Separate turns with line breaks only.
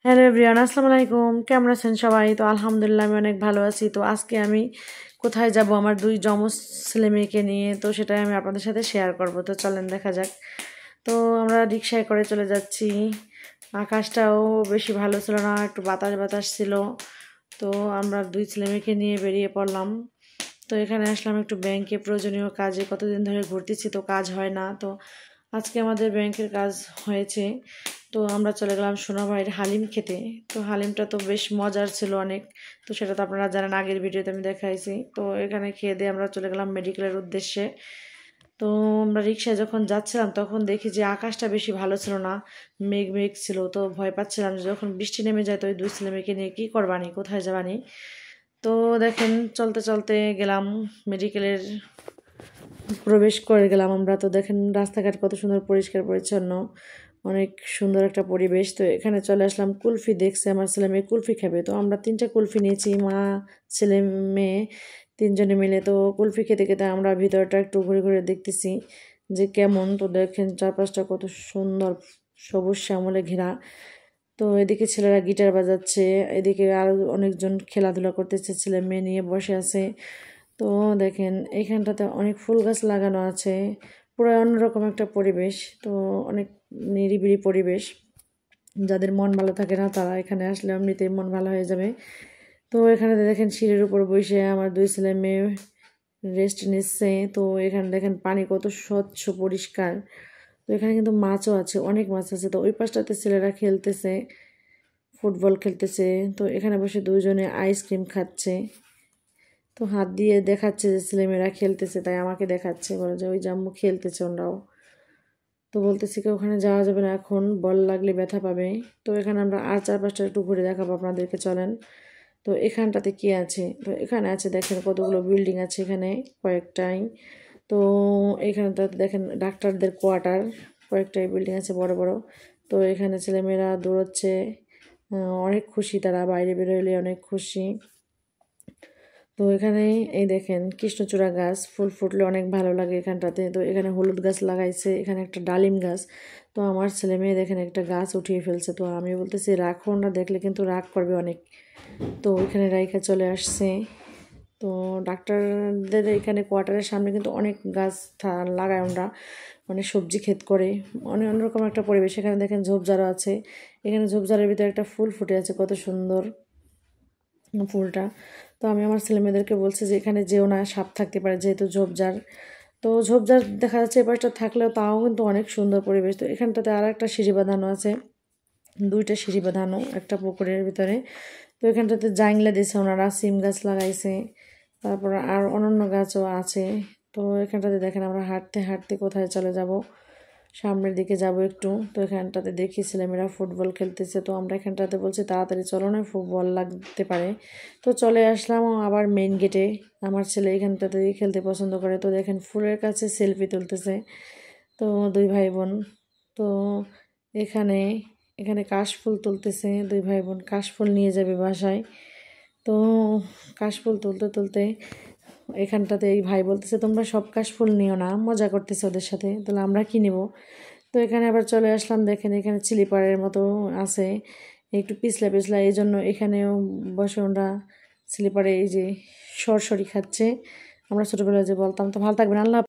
Hello everyone, আসসালামু আলাইকুম। কেমন আছেন সবাই? তো আলহামদুলিল্লাহ আমি অনেক ভালো আছি। তো আজকে আমি কোথায় যাব আমার দুই যমজ ছেলে মেয়েকে নিয়ে, তো সেটাই আমি আপনাদের সাথে শেয়ার করব। তো চলেন দেখা যাক। তো আমরা রিক্সায় করে চলে যাচ্ছি। আকাশটাও বেশি ভালো ছিল না, একটু বাতাস বাতাস ছিল। তো আমরা দুই ছেলে মেয়েকে নিয়ে বেরিয়ে পড়লাম। তো এখানে আসলাম একটু ব্যাংকে প্রয়োজনীয় কাজে, কতদিন ধরে ঘুরতেছি তো কাজ হয় না। তো আজকে আমাদের ব্যাংকের কাজ হয়েছে। তো আমরা চলে গেলাম সোনাভাইয়ের হালিম খেতে। তো হালিমটা তো বেশ মজার ছিল অনেক। তো সেটা তো আপনারা জানেন, আগের ভিডিওতে আমি দেখাইছি। তো এখানে খেয়ে দিয়ে আমরা চলে গেলাম মেডিকেলের উদ্দেশ্যে। তো আমরা রিক্সায় যখন যাচ্ছিলাম তখন দেখি যে আকাশটা বেশি ভালো ছিল না, মেঘ মেঘ ছিল। তো ভয় পাচ্ছিলাম যে যখন বৃষ্টি নেমে যায় তো ওই দুই ছেলে মেয়েকে নিয়ে কী করবানি, কোথায় যাবানি। তো দেখেন চলতে চলতে গেলাম মেডিকেলের, প্রবেশ করে গেলাম আমরা। তো দেখেন রাস্তাঘাট কত সুন্দর পরিষ্কার পরিচ্ছন্ন, অনেক সুন্দর একটা পরিবেশ। তো এখানে চলে আসলাম, কুলফি দেখছে আমার ছেলে মেয়ে কুলফি খাবে। তো আমরা 3টা কুলফি নিয়েছি, মা ছেলে মেয়ে 3জনে মিলে। তো কুলফি খেতে খেতে আমরা ভিতরটা একটু ঘুরে ঘুরে দেখতেছি যে কেমন। তো দেখেন চারপাশটা কত সুন্দর, সবুজ শ্যামলে ঘেরা। তো এদিকে ছেলেরা গিটার বাজাচ্ছে, এদিকে আরও অনেকজন খেলাধুলা করতেছে, ছেলে মেয়ে নিয়ে বসে আছে। তো দেখেন এইখানটাতে অনেক ফুল গাছ লাগানো আছে, পুরো অন্যরকম একটা পরিবেশ। তো অনেক নিরিবিলি পরিবেশ, যাদের মন ভালো থাকে না তারা এখানে আসলে এমনিতেই মন ভালো হয়ে যাবে। তো এখানে দেখেন সিঁড়ির উপর বসে আমার দুই ছেলে মেয়ে রেস্ট নিচ্ছে। তো এখানে দেখেন পানি কত স্বচ্ছ পরিষ্কার। তো এখানে কিন্তু মাছও আছে, অনেক মাছ আছে। তো ওই পাশটাতে ছেলেরা খেলতেছে, ফুটবল খেলতেছে। তো এখানে বসে দুইজনে আইসক্রিম খাচ্ছে। তো হাত দিয়ে দেখাচ্ছে যে ছেলেমেয়েরা খেলতেছে, তাই আমাকে দেখাচ্ছে, বলে যে ওই জাম্মু খেলতেছে ওরাও। তো বলতেছি কি ওখানে যাওয়া যাবে না এখন, বল লাগলে ব্যথা পাবে। তো এখানে আমরা আর চারপাশটা একটু ঘুরে দেখাবো আপনাদেরকে, চলেন। তো এখানটাতে কি আছে, তো এখানে আছে দেখেন কতগুলো বিল্ডিং আছে এখানে, কয়েকটাই। তো এইখানটাতে দেখেন ডাক্তারদের কোয়ার্টার, কয়েকটাই বিল্ডিং আছে বড় বড়। তো এখানে ছেলেমেয়েরা দৌড়চ্ছে, অনেক খুশি তারা, বাইরে বেরোলে অনেক খুশি। তো এখানে এই দেখেন কৃষ্ণচূড়া গাছ, ফুল ফুটলে অনেক ভালো লাগে এখানটাতে। তো এখানে হলুদ গাছ লাগাইছে, এখানে একটা ডালিম গাছ। তো আমার ছেলে মেয়ে দেখেন একটা গাছ উঠিয়ে ফেলছে। তো আমি বলতেছি রাখো না, দেখলে কিন্তু রাগ করবে অনেক। তো ওইখানে রাইখা চলে আসছে। তো ডাক্তারদের এখানে কোয়ার্টারের সামনে কিন্তু অনেক গাছ লাগায় আমরা, মানে সবজি ক্ষেত করে, অনেক অন্যরকম একটা পরিবেশ। এখানে দেখেন ঝোপঝাড়ও আছে, এখানে ঝোপঝাড়ের ভিতরে একটা ফুল ফুটে আছে, কত সুন্দর ফুলটা। তো আমি আমার ছেলেমেয়েদেরকে বলছি যে এখানে যেও না, সাপ থাকতে পারে, যেহেতু ঝোপঝাড়। তো ঝোপঝাড় দেখা যাচ্ছে এ পাশটা থাকলেও তাও কিন্তু অনেক সুন্দর পরিবেশ। তো এখানটাতে আর একটা সিঁড়ি বাঁধানো আছে, 2টা সিঁড়ি বাঁধানো একটা পুকুরের ভিতরে। তো এখানটাতে জাংলা দিয়েছে ওনারা, সিম গাছ লাগাইছে, তারপর আর অন্যান্য গাছও আছে। তো এখানটাতে দেখেন আমরা হাঁটতে হাঁটতে কোথায় চলে যাব, সামনের দিকে যাব একটু। তো এখানটাতে দেখি ছেলেমেয়েরা ফুটবল খেলতেছে। তো আমরা এখানটাতে বলছি তাড়াতাড়ি চলো না, ফুটবল লাগতে পারে। তো চলে আসলাম আবার মেইন গেটে। আমার ছেলে এখানটাতে খেলতে পছন্দ করে। তো দেখেন ফুলের কাছে সেলফি তুলতেছে, তো দুই ভাই বোন। তো এখানে এখানে কাশফুল তুলতেছে, দুই ভাই বোন কাশফুল নিয়ে যাবে বাসায়। তো কাশফুল তুলতে তুলতে এখানটাতে এই ভাই বলতেছে তোমরা সব কাশফুল নিও না, মজা করতেছে ওদের সাথে, তাহলে আমরা কি নেব। তো এখানে আবার চলে আসলাম, দেখেন এখানে স্লিপারের মতো আছে, একটু পিছলা পিছলা, এই জন্য এখানেও বসে ওরা স্লিপারে এই যে সরসরি খাচ্ছে। আমরা ছোটোবেলায় যে বলতাম। তো ভালো থাকবেন, আল্লাহ।